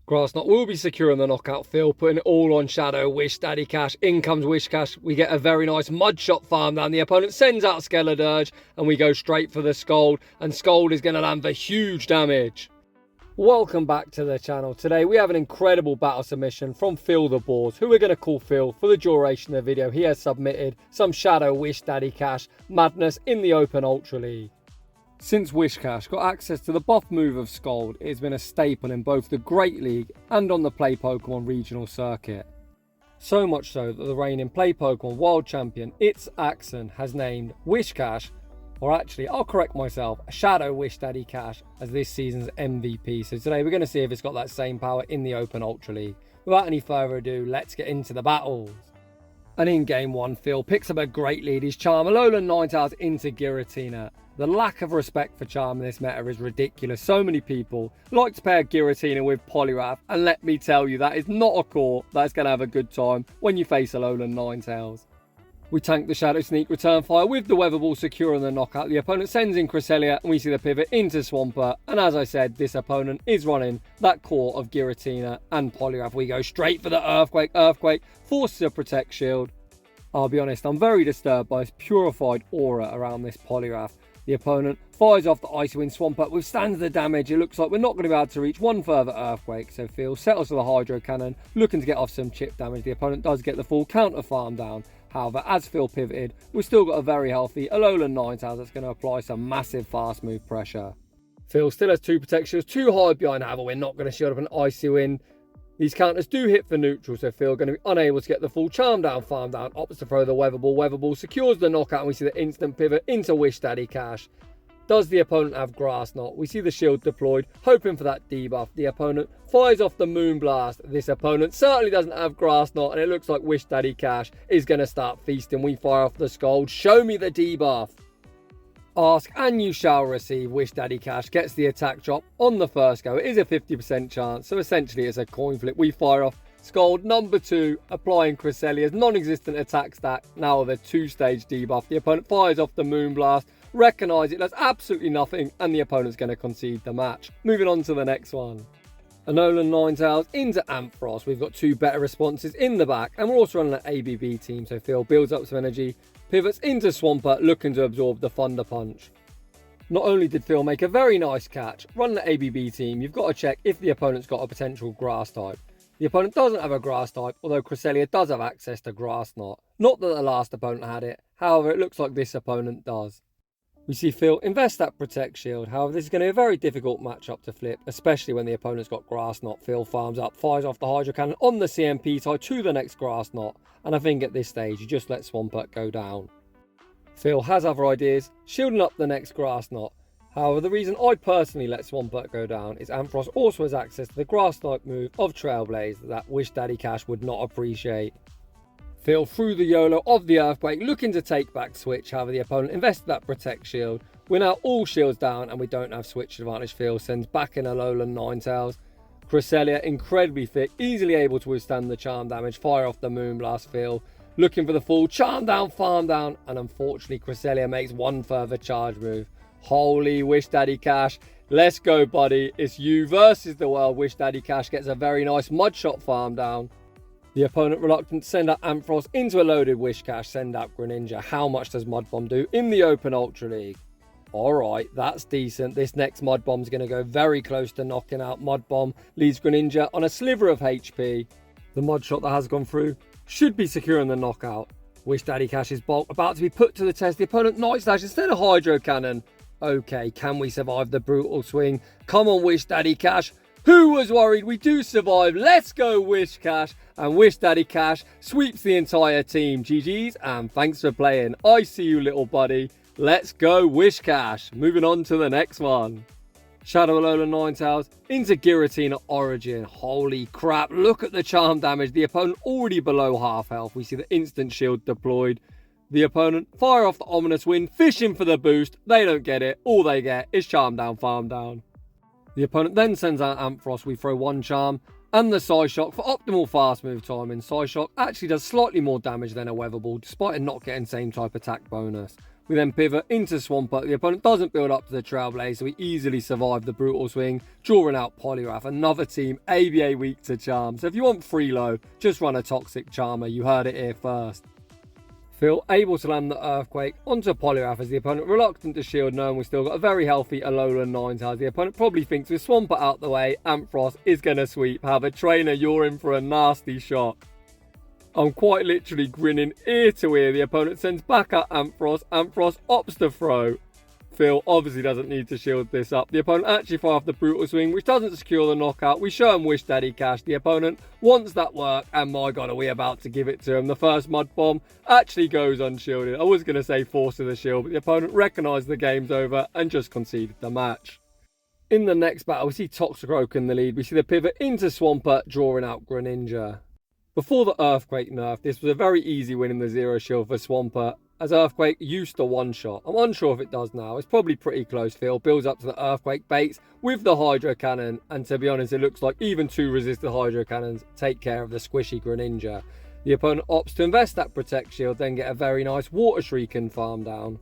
Grassnot will be securing the knockout, Phil, putting it all on Shadow Whiscash. In comes Whiscash. We get a very nice mud shot farm down. The opponent sends out Skeledirge and we go straight for the Scold. And Scold is going to land for huge damage. Welcome back to the channel. Today we have an incredible battle submission from Philthebaws, who we're going to call Phil for the duration of the video. He has submitted some Shadow Whiscash madness in the Open Ultra League. Since Whiscash got access to the buff move of Scold, it has been a staple in both the Great League and on the Play Pokemon regional circuit. So much so that the reigning Play Pokemon World Champion, It's Axon, has named Whiscash, or actually, I'll correct myself, Shadow Whiscash, as this season's MVP. So today we're going to see if it's got that same power in the Open Ultra League. Without any further ado, let's get into the battles. And in game 1, Phil picks up a great lead. His Charm Alolan Ninetales into Giratina. The lack of respect for Charm in this meta is ridiculous. So many people like to pair Giratina with Poliwrath, and let me tell you, that is not a core that's going to have a good time when you face Alolan Ninetales. We tank the Shadow Sneak Return Fire with the Weather Ball securing the knockout. The opponent sends in Cresselia and we see the pivot into Swampert. And as I said, this opponent is running that core of Giratina and Poliwrath. We go straight for the Earthquake. Earthquake forces a Protect Shield. I'll be honest, I'm very disturbed by this purified aura around this Poliwrath. The opponent fires off the Icy Wind. Swampert withstands the damage. It looks like we're not going to be able to reach one further Earthquake. So Phil settles for the Hydro Cannon, looking to get off some chip damage. The opponent does get the full counter farm down. However, as Phil pivoted, we've still got a very healthy Alolan Ninetales that's going to apply some massive fast move pressure. Phil still has 2 protections, too high behind. However, we're not going to shield up an Icy Wind. These counters do hit for neutral, so Phil going to be unable to get the full Charm down, farm down, opts to throw the Weather Ball. Weather Ball secures the knockout and we see the instant pivot into Whiscash. Does the opponent have Grass Knot? We see the shield deployed, hoping for that debuff. The opponent fires off the Moonblast. This opponent certainly doesn't have Grass Knot, and it looks like Whiscash is going to start feasting. We fire off the Scold. Show me the debuff. Ask and you shall receive. Whiscash gets the attack drop on the first go. It is a 50% chance, so essentially it's a coin flip. We fire off Scold number 2, applying Cresselia's non-existent attack stat, now with a 2-stage debuff. The opponent fires off the Moonblast. Recognise it does absolutely nothing and the opponent's going to concede the match. Moving on to the next one. Alolan Ninetales into Ampharos. We've got 2 better responses in the back and we're also running an ABB team, so Phil builds up some energy, pivots into Swampert looking to absorb the Thunder Punch. Not only did Phil make a very nice catch, run the ABB team, you've got to check if the opponent's got a potential grass type. The opponent doesn't have a grass type, although Cresselia does have access to Grass Knot. Not that the last opponent had it, however it looks like this opponent does. We see Phil invest that Protect Shield. However, this is going to be a very difficult matchup to flip, especially when the opponent's got Grass Knot. Phil farms up, fires off the Hydro Cannon on the CMP tie to the next Grass Knot. And I think at this stage, you just let Swampert go down. Phil has other ideas, shielding up the next Grass Knot. However, the reason I personally let Swampert go down is Ampharos also has access to the Grass type move of Trailblaze that Whiscash would not appreciate. Phil through the YOLO of the Earthquake, looking to take back Switch. However, the opponent invested that Protect Shield. We're now all shields down and we don't have Switch advantage. Phil sends back in Alolan Ninetales. Cresselia incredibly fit, easily able to withstand the Charm damage. Fire off the Moonblast. Phil looking for the full Charm down, farm down, and unfortunately Cresselia makes one further charge move. Holy Whiscash, let's go buddy, it's you versus the world. Whiscash gets a very nice mud shot farm down. The opponent reluctant to send out Ampharos into a loaded Whiscash, send out Greninja. How much does Mud Bomb do in the Open Ultra League? Alright, that's decent. This next Mud Bomb's going to go very close to knocking out. Mud Bomb leaves Greninja on a sliver of HP. The Mud Shot that has gone through should be securing the knockout. Whiscash's bulk about to be put to the test. The opponent Night Slash instead of Hydro Cannon. Okay, can we survive the brutal swing? Come on Whiscash. Who was worried? We do survive. Let's go Whiscash. And Whiscash sweeps the entire team. GG's and thanks for playing. I see you little buddy. Let's go Whiscash. Moving on to the next one. Shadow Alolan Ninetales into Giratina Origin. Holy crap, look at the charm damage. The opponent already below half health. We see the instant shield deployed. The opponent fire off the Ominous Wind, fishing for the boost. They don't get it. All they get is charm down, farm down. The opponent then sends out Ampharos. We throw one charm and the Psyshock for optimal fast move timing. Psyshock actually does slightly more damage than a Weather Ball, despite it not getting same type attack bonus. We then pivot into Swampert. The opponent doesn't build up to the Trailblaze, so we easily survive the Brutal Swing, drawing out Poliwrath. Another team, ABA weak to Charm. So if you want Freelo, just run a Toxic Charmer. You heard it here first. Phil able to land the Earthquake onto Poliwrath as the opponent reluctant to shield, knowing we've still got a very healthy Alolan Ninetales. The opponent probably thinks with Swampert out the way, Ampharos is going to sweep. However, Trainer, you're in for a nasty shot. I'm quite literally grinning ear to ear. The opponent sends back at Ampharos. Ampharos opts to throw. Phil obviously doesn't need to shield this up. The opponent actually fires off the Brutal Swing, which doesn't secure the knockout. We show him Wish Daddy Cash. The opponent wants that work, and my god, are we about to give it to him. The first Mud Bomb actually goes unshielded. I was going to say forces the shield, but the opponent recognised the game's over and just conceded the match. In the next battle, we see Toxicroak in the lead. We see the pivot into Swampert, drawing out Greninja. Before the Earthquake nerf, this was a very easy win in the Zero Shield for Swampert, as Earthquake used to one-shot. I'm unsure if it does now. It's probably pretty close. Phil builds up to the Earthquake baits with the Hydro Cannon, and to be honest, it looks like even 2 resisted Hydro Cannons take care of the squishy Greninja. The opponent opts to invest that Protect Shield, then get a very nice Water Shrieking farm down.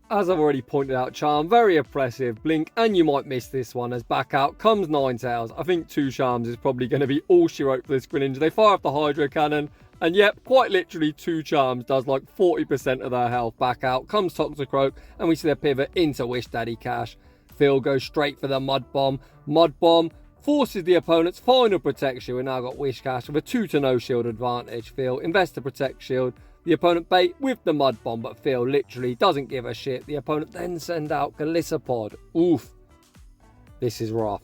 As I've already pointed out, Charm, very oppressive. Blink, and you might miss this one, as back out comes Ninetales. I think 2 Charms is probably going to be all she wrote for this Greninja. They fire off the Hydro Cannon, and yep, quite literally 2 Charms does like 40% of their health. Back out comes Toxicroak, and we see the pivot into Wish Daddy Cash. Phil goes straight for the Mud Bomb. Mud Bomb forces the opponent's final Protect Shield. We've now got Whiscash with a 2-0 shield advantage. Phil invests the Protect Shield. The opponent bait with the Mud Bomb, but Phil literally doesn't give a shit. The opponent then send out Galissapod. Oof. This is rough.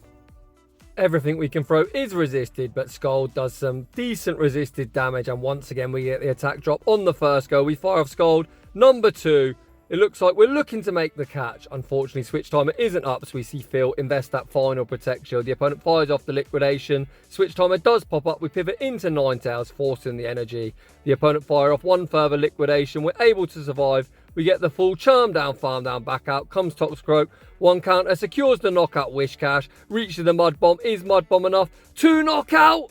Everything we can throw is resisted, but Scold does some decent resisted damage, and once again we get the attack drop on the first go. We fire off Scold. Number 2. It looks like we're looking to make the catch. Unfortunately, Switch Timer isn't up, so we see Phil invest that final Protect Shield. The opponent fires off the Liquidation. Switch Timer does pop up. We pivot into Ninetales, forcing the energy. The opponent fire off one further Liquidation. We're able to survive. We get the full Charm down, Farm down, back out. Comes Toxicroak. 1 counter, secures the knockout Whiscash. Reaches the Mud Bomb. Is Mud Bomb enough? 2 knockout!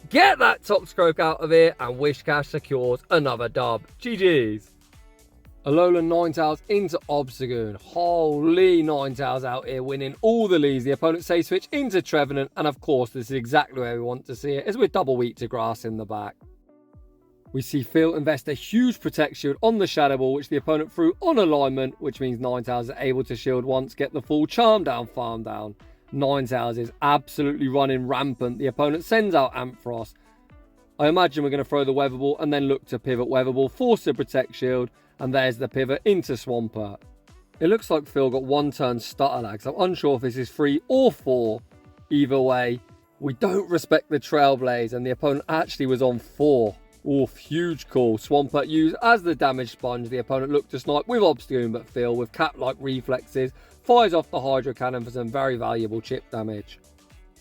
Get that Toxicroak out of here, and Whiscash secures another dub. GG's. Alolan Ninetales into Obstagoon. Holy, Ninetales out here winning all the leads. The opponent safe switch into Trevenant, and of course this is exactly where we want to see it, as we're double weak to grass in the back. We see Phil invest a huge Protect Shield on the Shadow Ball, which the opponent threw on alignment, which means Ninetales are able to shield once, get the full Charm down, Farm down. Ninetales is absolutely running rampant. The opponent sends out Ampharos. I imagine we're going to throw the Weather Ball and then look to pivot Weather Ball, force the Protect Shield, and there's the pivot into Swampert. It looks like Phil got 1 turn stutter lag, so I'm unsure if this is 3 or 4. Either way, we don't respect the Trailblaze, and the opponent actually was on 4. Oof, huge call. Swampert used as the damage sponge. The opponent looked to snipe with Obstagoon, but Phil, with cat-like reflexes, fires off the Hydro Cannon for some very valuable chip damage.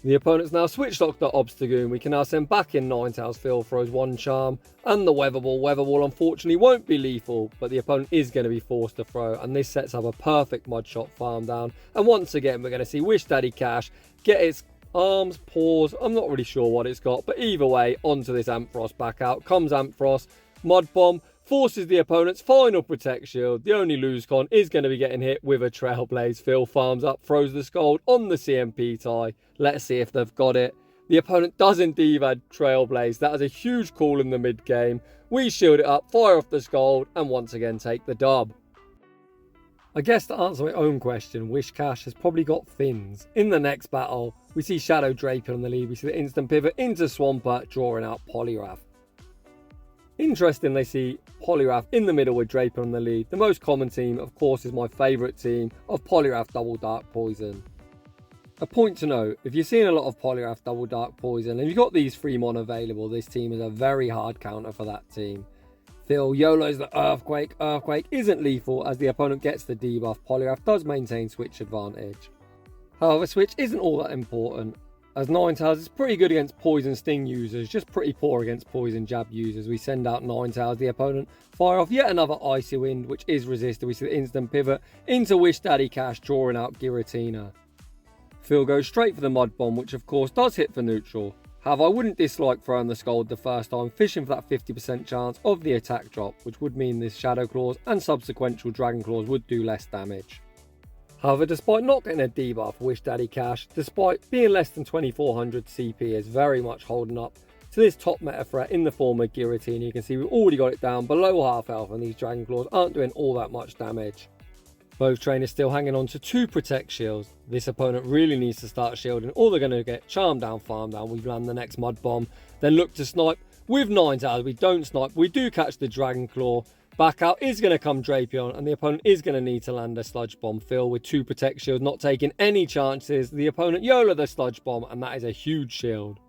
The opponent's now switch locked the Obstagoon. We can now send back in Ninetales. Phil throws 1 Charm and the Weather Ball. Weather Ball unfortunately won't be lethal, but the opponent is going to be forced to throw, and this sets up a perfect Mud Shot farm down. And once again, we're going to see Wish Daddy Cash get its arms, paws, I'm not really sure what it's got, but either way, onto this Ampharos. Back out comes Ampharos. Mud Bomb forces the opponent's final Protect Shield. The only lose con is going to be getting hit with a Trailblaze. Phil farms up, throws the Scold on the CMP tie. Let's see if they've got it. The opponent does indeed add Trailblaze. That is a huge call in the mid game. We shield it up, fire off the Scold, and once again take the dub. I guess to answer my own question, Whiscash has probably got fins. In the next battle, we see Shadow Drapion on the lead. We see the instant pivot into Swampert, drawing out Poliwrath. Interesting, they see Poliwrath in the middle with Drapion on the lead. The most common team, of course, is my favourite team of Poliwrath Double Dark Poison. A point to note, if you're seeing a lot of Poliwrath Double Dark Poison and you've got these 3 mon available, this team is a very hard counter for that team. Phil YOLO's the Earthquake. Earthquake isn't lethal as the opponent gets the debuff. Poliwrath does maintain switch advantage. However, switch isn't all that important, as Ninetales is pretty good against Poison Sting users, just pretty poor against Poison Jab users. We send out Ninetales, the opponent fire off yet another Icy Wind, which is resisted. We see the instant pivot into Wish Daddy Cash, drawing out Giratina. Phil goes straight for the Mud Bomb, which of course does hit for neutral. However, I wouldn't dislike throwing the Scold the first time, fishing for that 50% chance of the attack drop, which would mean this Shadow Claws and subsequential Dragon Claws would do less damage. However, despite not getting a debuff for Wishdaddy Cash, despite being less than 2400 CP, is very much holding up to this top meta threat in the form of Guillotine. You can see we've already got it down below half health and these Dragon Claws aren't doing all that much damage. Both trainers still hanging on to 2 Protect Shields. This opponent really needs to start shielding or they're going to get Charm Down, Farm Down. We land the next Mud Bomb, then look to snipe with Ninetales. We don't snipe, we do catch the Dragon Claw. Back out is going to come Drapion and the opponent is going to need to land a Sludge Bomb. Phil with 2 Protect Shields, not taking any chances. The opponent YOLO the Sludge Bomb and that is a huge shield.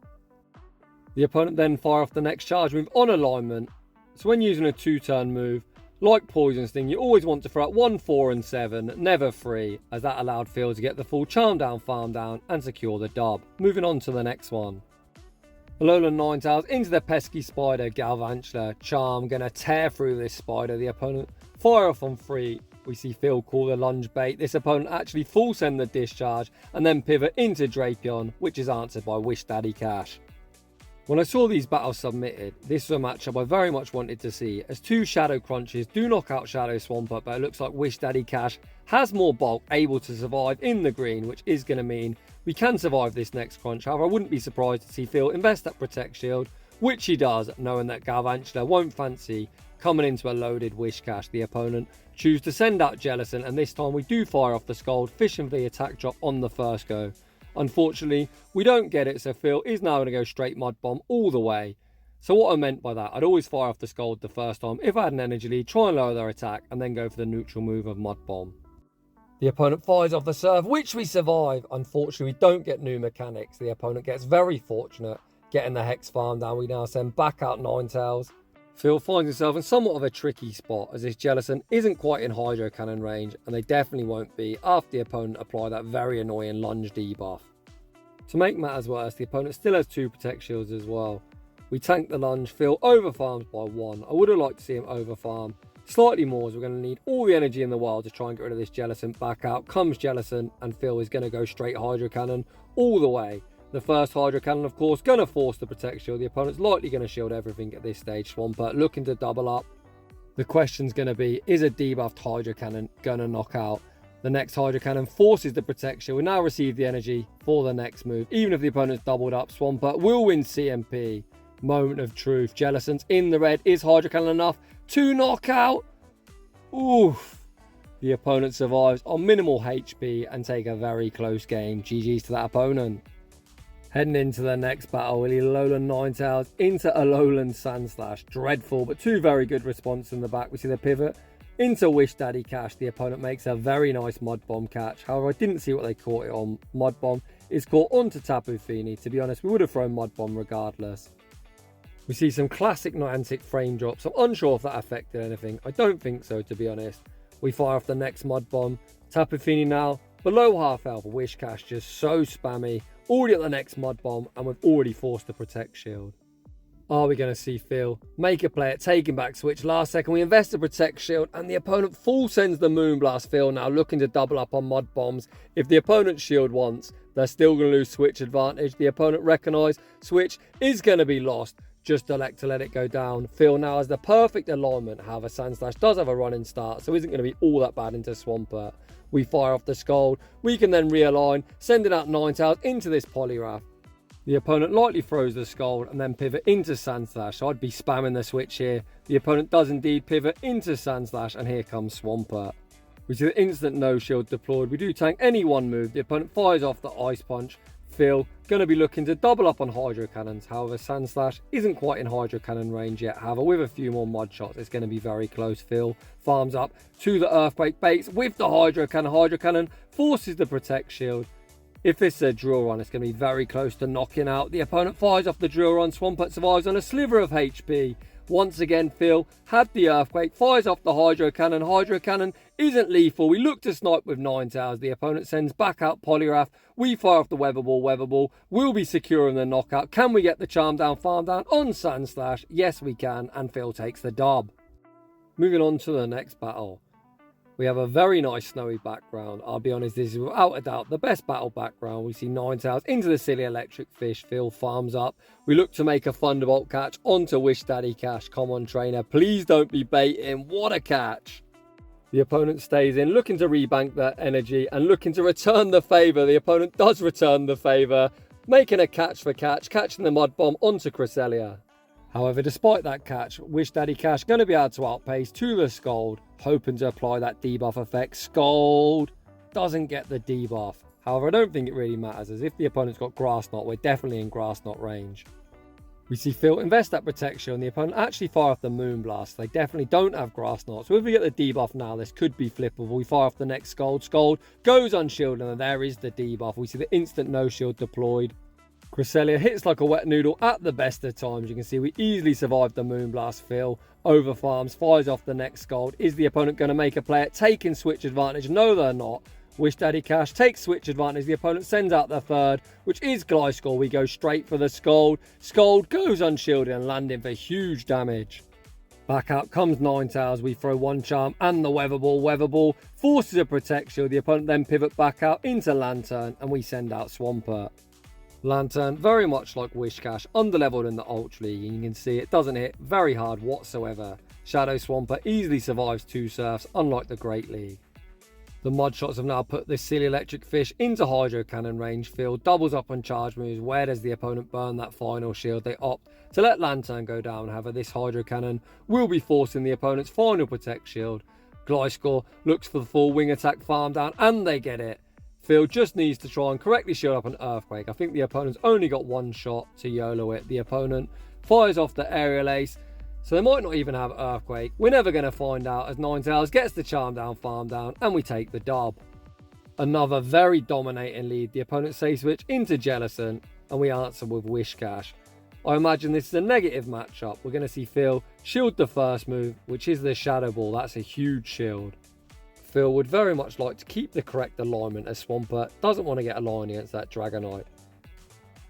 The opponent then fire off the next charge move on alignment. So when using a 2-turn move, like Poison Sting, you always want to throw out 1, 4 and 7, never 3, as that allowed Phil to get the full Charm Down, Farm Down and secure the dub. Moving on to the next one. Alolan Ninetales into the pesky spider, Galvantula. Charm gonna tear through this spider. The opponent fire off on 3. We see Phil call the lunge bait. This opponent actually full send the discharge and then pivot into Drapion, which is answered by Wishdaddy Cash. When I saw these battles submitted, this was a matchup I very much wanted to see, as 2 Shadow Crunches do knock out Shadow Swampert, but it looks like Wishdaddy Cash has more bulk, able to survive in the green, which is going to mean we can survive this next crunch. However, I wouldn't be surprised to see Phil invest that Protect Shield, which he does, knowing that Galvantula won't fancy coming into a loaded Whiscash. The opponent choose to send out Jellicent, and this time we do fire off the Scold, fishing for the attack drop on the first go. Unfortunately, we don't get it, so Phil is now going to go straight Mud Bomb all the way. So what I meant by that, I'd always fire off the Scold the first time if I had an energy lead, try and lower their attack, and then go for the neutral move of Mud Bomb. The opponent fires off the serve, which we survive. Unfortunately, we don't get new mechanics. The opponent gets very fortunate getting the Hex Farm down. We now send back out Ninetales. Phil finds himself in somewhat of a tricky spot, as this Jellicent isn't quite in Hydro Cannon range, and they definitely won't be after the opponent apply that very annoying lunge debuff. To make matters worse, the opponent still has 2 Protect Shields as well. We tank the lunge, Phil overfarms by 1. I would have liked to see him overfarm slightly more, as we're going to need all the energy in the world to try and get rid of this Jellicent. Back out comes Jellicent, and Phil is going to go straight Hydro Cannon all the way. The first Hydro Cannon, of course, going to force the Protect Shield. The opponent's likely going to shield everything at this stage. Swampert looking to double up. The question's going to be, is a debuffed Hydro Cannon going to knock out? The next Hydro Cannon forces the Protect Shield. We now receive the energy for the next move. Even if the opponent's doubled up, Swampert will win CMP. Moment of truth. Jellicent's in the red. Is Hydro Cannon enough to knock out? Oof. The opponent survives on minimal HP and take a very close game. GG's to that opponent. Heading into the next battle, Alolan Ninetales into Alolan Sandslash. Dreadful, but 2 very good responses in the back. We see the pivot into Wishdaddy Cash. The opponent makes a very nice Mud Bomb catch. However, I didn't see what they caught it on. Mud Bomb is caught onto Tapu Fini. To be honest, we would have thrown Mud Bomb regardless. We see some classic Niantic frame drops. I'm unsure if that affected anything. I don't think so, to be honest. We fire off the next Mud Bomb. Tapu Fini now below half health. Whiscash just so spammy. Already at the next Mud Bomb, and we've already forced the Protect Shield. Are we going to see Phil make a play at taking back switch? Last second, we invest the Protect Shield, and the opponent full sends the Moonblast. Phil now looking to double up on Mud Bombs. If the opponent shield once, they're still going to lose switch advantage. The opponent recognise switch is going to be lost. Just elect to let it go down. Phil now has the perfect alignment. However, Sandslash does have a running start, so isn't going to be all that bad into Swampert. We fire off the Scold. We can then realign, sending out Ninetales into this Poliwrath. The opponent lightly throws the Scold and then pivot into Sandslash, so I'd be spamming the switch here. The opponent does indeed pivot into Sandslash, and here comes Swampert. We see the instant no shield deployed. We do tank any one move. The opponent fires off the Ice Punch. Phil going to be looking to double up on Hydro Cannons. However, Sandslash isn't quite in Hydro Cannon range yet. However, with a few more Mud Shots, it's going to be very close. Phil farms up to the Earthquake Baits with the Hydro Cannon. Hydro Cannon forces the Protect Shield. If this is a Drill Run, it's going to be very close to knocking out. The opponent fires off the Drill Run. Swampert survives on a sliver of HP. Once again, Phil had the Earthquake, fires off the Hydro Cannon. Hydro Cannon isn't lethal. We look to snipe with Ninetales. The opponent sends back out Poliwrath. We fire off the Weather Ball. Weather Ball will be securing the knockout. Can we get the Charm Down, Farm Down on Sandslash? Yes, we can, and Phil takes the dub. Moving on to the next battle. We have a very nice snowy background. I'll be honest, this is without a doubt the best battle background. We see Ninetales into the silly electric fish. Phil farms up. We look to make a Thunderbolt catch onto Wish Daddy Cash. Come on, trainer. Please don't be baiting. What a catch. The opponent stays in, looking to rebank that energy and looking to return the favour. The opponent does return the favour, making a catch for catch, catching the Mud Bomb onto Cresselia. However, despite that catch, Wish Daddy Cash going to be able to outpace to the Scold, hoping to apply that debuff effect. Scold doesn't get the debuff. However, I don't think it really matters, as if the opponent's got Grass Knot, we're definitely in Grass Knot range. We see Phil invest that protection and the opponent actually fire off the Moonblast. They definitely don't have Grass Knot, so if we get the debuff now, this could be flippable. We fire off the next Scold. Scold goes unshielded and there is the debuff. We see the instant no shield deployed. Cresselia hits like a wet noodle at the best of times. You can see we easily survived the Moonblast. Phil over farms, fires off the next Scold. Is the opponent going to make a play at taking switch advantage? No, they're not. Wish Daddy Cash takes switch advantage. The opponent sends out the third, which is Gliscor. We go straight for the Scold. Scold goes unshielded and landing for huge damage. Back out comes Ninetales. We throw one charm and the Weather Ball. Weather Ball forces a Protect Shield. The opponent then pivot back out into Lantern and we send out Swampert. Lantern, very much like Whiscash, underleveled in the Ultra League, and you can see it doesn't hit very hard whatsoever. Shadow Swampert easily survives 2 surfs, unlike the Great League. The Mud Shots have now put this silly electric fish into Hydro Cannon range. Phil doubles up on charge moves. Where does the opponent burn that final shield? They opt to let Lantern go down. However, this Hydro Cannon will be forcing the opponent's final Protect Shield. Gliscor looks for the full wing attack farm down, and they get it. Phil just needs to try and correctly shield up an Earthquake. I think the opponent's only got one shot to YOLO it. The opponent fires off the Aerial Ace, so they might not even have Earthquake. We're never going to find out as Ninetales gets the charm down, farm down, and we take the dub. Another very dominating lead. The opponent safe switch into Jellicent, and we answer with Whiscash. I imagine this is a negative matchup. We're going to see Phil shield the first move, which is the Shadow Ball. That's a huge shield. Phil would very much like to keep the correct alignment as Swampert doesn't want to get aligned against that Dragonite.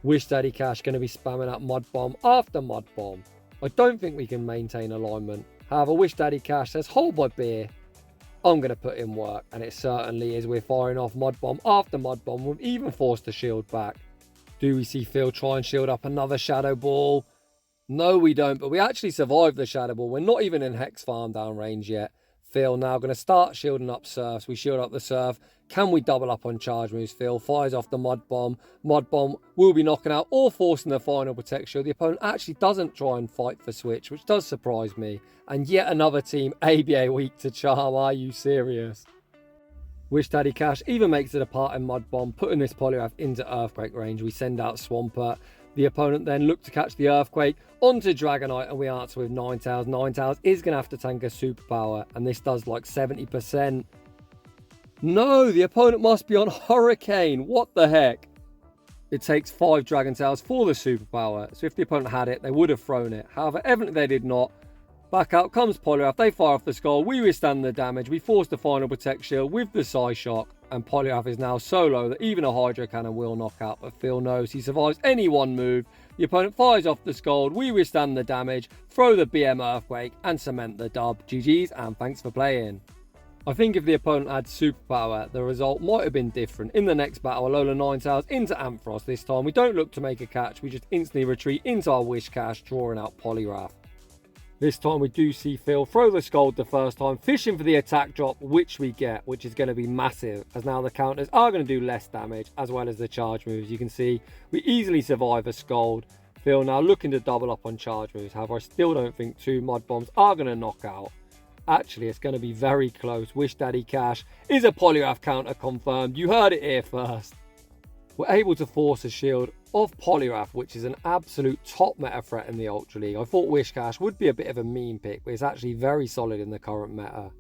Wish Daddy Cash going to be spamming out Mud Bomb after Mud Bomb. I don't think we can maintain alignment. However, Wish Daddy Cash says hold my beer. I'm going to put in work, and it certainly is. We're firing off Mud Bomb after Mud Bomb. We've even forced the shield back. Do we see Phil try and shield up another Shadow Ball? No, we don't, but we actually survived the Shadow Ball. We're not even in Hex farm down range yet. Phil now going to start shielding up surfs. We shield up the surf. Can we double up on charge moves? Phil fires off the Mud Bomb. Mud Bomb will be knocking out or forcing the final Protect Shield. The opponent actually doesn't try and fight for switch, which does surprise me. And yet another team ABA weak to charm. Are you serious? Wish Daddy Cash even makes it apart in Mud Bomb, putting this Poliwrath into Earthquake range. We send out Swampert. The opponent then look to catch the Earthquake onto Dragonite, and we answer with Ninetales. Ninetales is going to have to tank a Superpower, and this does like 70%. No, the opponent must be on Hurricane. What the heck? It takes 5 Dragon Tails for the Superpower, so if the opponent had it, they would have thrown it. However, evidently they did not. Back out comes Poliwrath. They fire off the Skull. We withstand the damage. We force the final Protect Shield with the Psyshock. And Poliwrath is now so low that even a Hydro Cannon will knock out. But Phil knows he survives any one move. The opponent fires off the Scold. We withstand the damage, throw the BM Earthquake, and cement the dub. GG's, and thanks for playing. I think if the opponent had Superpower, the result might have been different. In the next battle, Alolan Ninetales into Ampharos. This time, we don't look to make a catch. We just instantly retreat into our Whiscash, drawing out Poliwrath. This time we do see Phil throw the Scold the first time, fishing for the attack drop, which we get, which is going to be massive, as now the counters are going to do less damage, as well as the charge moves. You can see we easily survive a Scold. Phil now looking to double up on charge moves. However, I still don't think 2 Mud Bombs are going to knock out. Actually, it's going to be very close. Wish Daddy Cash is a Poliwrath counter confirmed. You heard it here first. We're able to force a shield of Poliwrath, which is an absolute top meta threat in the Ultra League. I thought Whiscash would be a bit of a meme pick, but it's actually very solid in the current meta.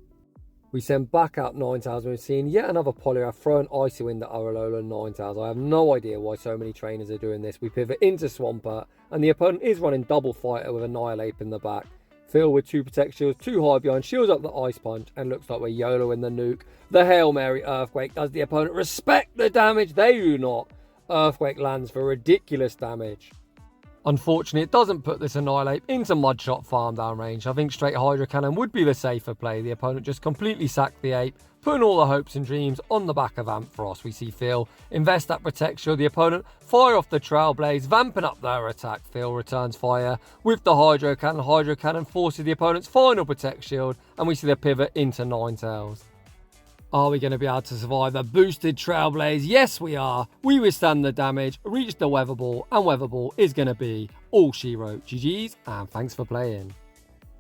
We send back out Ninetales. We've seen yet another Poliwrath throw an Icy Wind at our Alolan Ninetales. I have no idea why so many trainers are doing this. We pivot into Swampert, and the opponent is running double fighter with Annihilate in the back. Phil with 2 Protect Shields, 2 high behind, shields up the Ice Punch, and looks like we're YOLO in the nuke. The Hail Mary Earthquake. Does the opponent respect the damage? They do not. Earthquake lands for ridiculous damage. Unfortunately, it doesn't put this Annihilate into Mudshot farm down range. I think straight Hydro Cannon would be the safer play. The opponent just completely sacked the Ape, putting all the hopes and dreams on the back of Ampharos. We see Phil invest that Protect Shield. The opponent fire off the Trailblaze, vamping up their attack. Phil returns fire with the Hydro Cannon. Hydro Cannon forces the opponent's final Protect Shield, and we see the pivot into Ninetales. Are we going to be able to survive a boosted Trailblaze? Yes, we are. We withstand the damage, reach the Weather Ball, and Weather Ball is going to be all she wrote. GG's, and thanks for playing.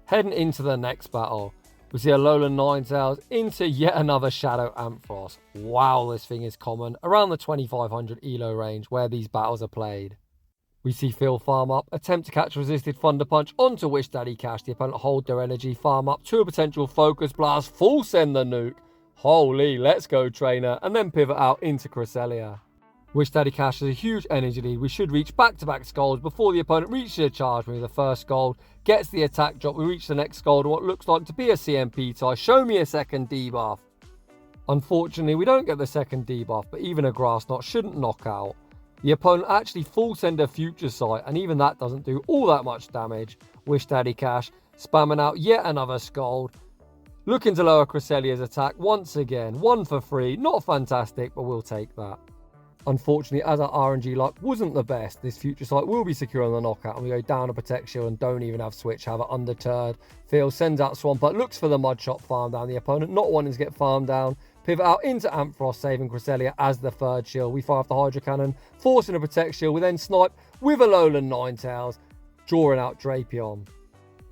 Heading into the next battle, we see Alolan Ninetales into yet another Shadow Ampharos. Wow, this thing is common, around the 2500 elo range where these battles are played. We see Phil farm up, attempt to catch resisted Thunder Punch onto Whiscash. The opponent hold their energy, farm up to a potential Focus Blast, full send the nuke. Holy, let's go trainer, and then pivot out into Cresselia. Whiscash has a huge energy lead. We should reach back-to-back Scolds before the opponent reaches a charge with the first Scold, gets the attack drop, we reach the next Scold, what looks like to be a CMP tie. Show me a second debuff. Unfortunately, we don't get the second debuff, but even a Grass Knot shouldn't knock out. The opponent actually full send a Future Sight, and even that doesn't do all that much damage. Whiscash spamming out yet another Scold. Looking to lower Cresselia's attack once again. 1 for 3. Not fantastic, but we'll take that. Unfortunately, as our RNG luck wasn't the best, this Future Sight will be secure on the knockout, and we go down a Protect Shield and don't even have Switch, have it undeterred. Phil sends out Swampert, looks for the Mudshot farm down. The opponent not wanting to get farmed down. Pivot out into Ampharos, saving Cresselia as the third shield. We fire off the Hydro Cannon, forcing a Protect Shield. We then snipe with Alolan Ninetales, drawing out Drapion.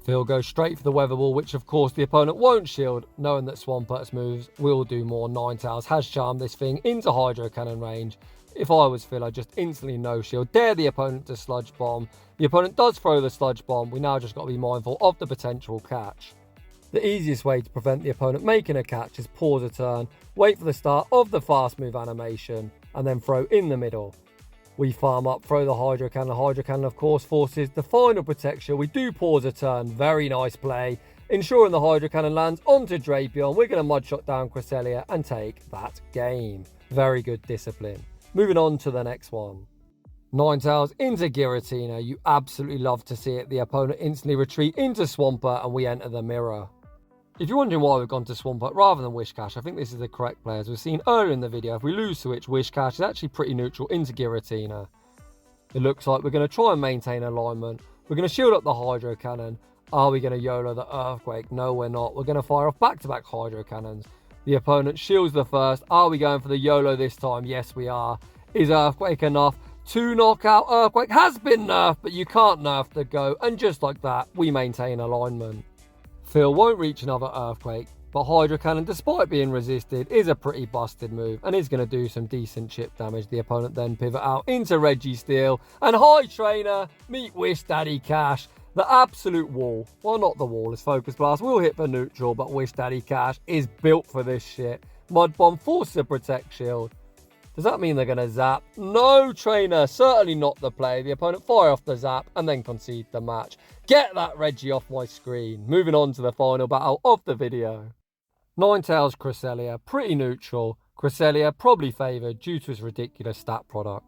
Phil goes straight for the Weather Ball, which of course the opponent won't shield, knowing that Swampert's moves will do more. Ninetales has charmed this thing into Hydro Cannon range. If I was Phil, I'd just instantly no shield, dare the opponent to Sludge Bomb. The opponent does throw the Sludge Bomb. We now just got to be mindful of the potential catch. The easiest way to prevent the opponent making a catch is pause a turn, wait for the start of the fast move animation, and then throw in the middle. We farm up, throw the Hydro Cannon. Hydro Cannon, of course, forces the final protection. We do pause a turn. Very nice play. Ensuring the Hydro Cannon lands onto Drapion. We're going to Mudshot down Cresselia and take that game. Very good discipline. Moving on to the next one. Ninetales into Giratina. You absolutely love to see it. The opponent instantly retreat into Swampert and we enter the mirror. If you're wondering why we've gone to Swampert rather than Whiscash, I think this is the correct play. As we've seen earlier in the video, if we lose Switch, Whiscash is actually pretty neutral into Giratina. It looks like we're going to try and maintain alignment. We're going to shield up the Hydro Cannon. Are we going to YOLO the Earthquake? No, we're not. We're going to fire off back-to-back Hydro Cannons. The opponent shields the first. Are we going for the YOLO this time? Yes, we are. Is Earthquake enough to knock out Earthquake? Has been nerfed, but you can't nerf the GOAT. And just like that, we maintain alignment. Phil won't reach another Earthquake, but Hydro Cannon, despite being resisted, is a pretty busted move and is going to do some decent chip damage. The opponent then pivot out into Regi Steel, and hi trainer, meet Whiscash, the absolute wall. Well, not the wall, as Focus Blast will hit for neutral, but Whiscash is built for this shit. Mud Bomb forces a Protect Shield. Does that mean they're going to zap? No, trainer, certainly not the play. The opponent fire off the zap and then concede the match. Get that Regi off my screen. Moving on to the final battle of the video. Ninetales Cresselia, pretty neutral. Cresselia probably favoured due to his ridiculous stat product.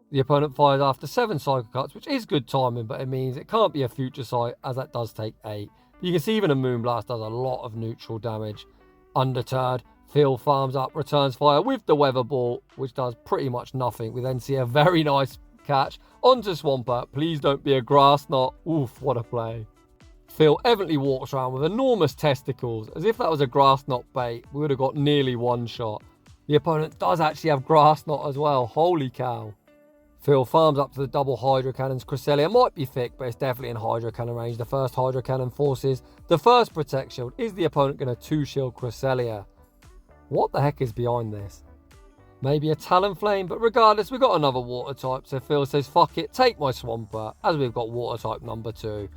The opponent fires after 7 Cycle Cuts, which is good timing, but it means it can't be a Future Sight as that does take 8. You can see even a Moonblast does a lot of neutral damage. Undeterred, Phil farms up, returns fire with the Weather Ball, which does pretty much nothing. We then see a very nice catch onto Swampert. Please don't be a Grass Knot. Oof, what a play. Phil evidently walks around with enormous testicles. As if that was a Grass Knot bait, we would have got nearly one shot. The opponent does actually have Grass Knot as well. Holy cow. Phil farms up to the double Hydro Cannons. Cresselia might be thick, but it's definitely in Hydro Cannon range. The first Hydro Cannon forces the first Protect Shield. Is the opponent going to 2-shield Cresselia? What the heck is behind this? Maybe a Talonflame, but regardless, we've got another water type. So Phil says, fuck it, take my Swampert, as we've got water type number 2.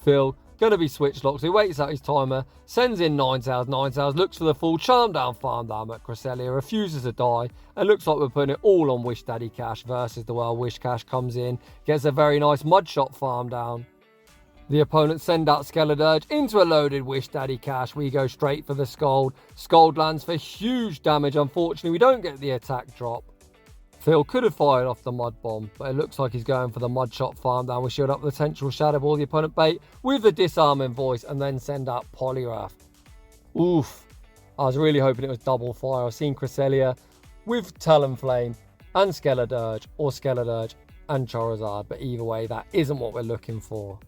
Phil, going to be switch locked, so he waits out his timer, sends in Ninetales. Ninetales looks for the full charm down, farm down, but Cresselia refuses to die. And looks like we're putting it all on Whiscash versus the world. Whiscash comes in, gets a very nice Mudshot farm down. The opponent send out Skeledirge into a loaded Whiscash. We go straight for the Scold. Scold lands for huge damage. Unfortunately, we don't get the attack drop. Phil could have fired off the Mud Bomb, but it looks like he's going for the Mud Shot farm down with shield up the potential Shadow Ball the opponent bait with the disarming voice and then send out Poliwrath. Oof. I was really hoping it was double fire. I've seen Cresselia with Talonflame and Skeledirge, or Skeledirge and Charizard, but either way, that isn't what we're looking for.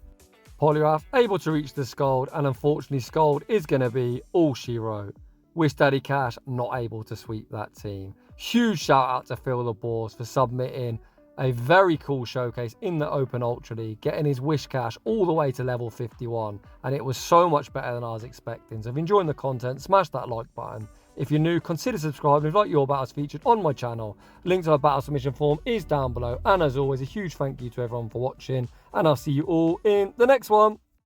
Poliwrath able to reach the Scold, and unfortunately Scold is going to be all she wrote. Whisdaddy Cash not able to sweep that team. Huge shout out to Philthebaws for submitting a very cool showcase in the Open Ultra League, getting his Whiscash all the way to level 51, and it was so much better than I was expecting. So if you're enjoying the content, smash that like button. If you're new, consider subscribing if you like your battles featured on my channel. Link to our battle submission form is down below, and as always, a huge thank you to everyone for watching, and I'll see you all in the next one.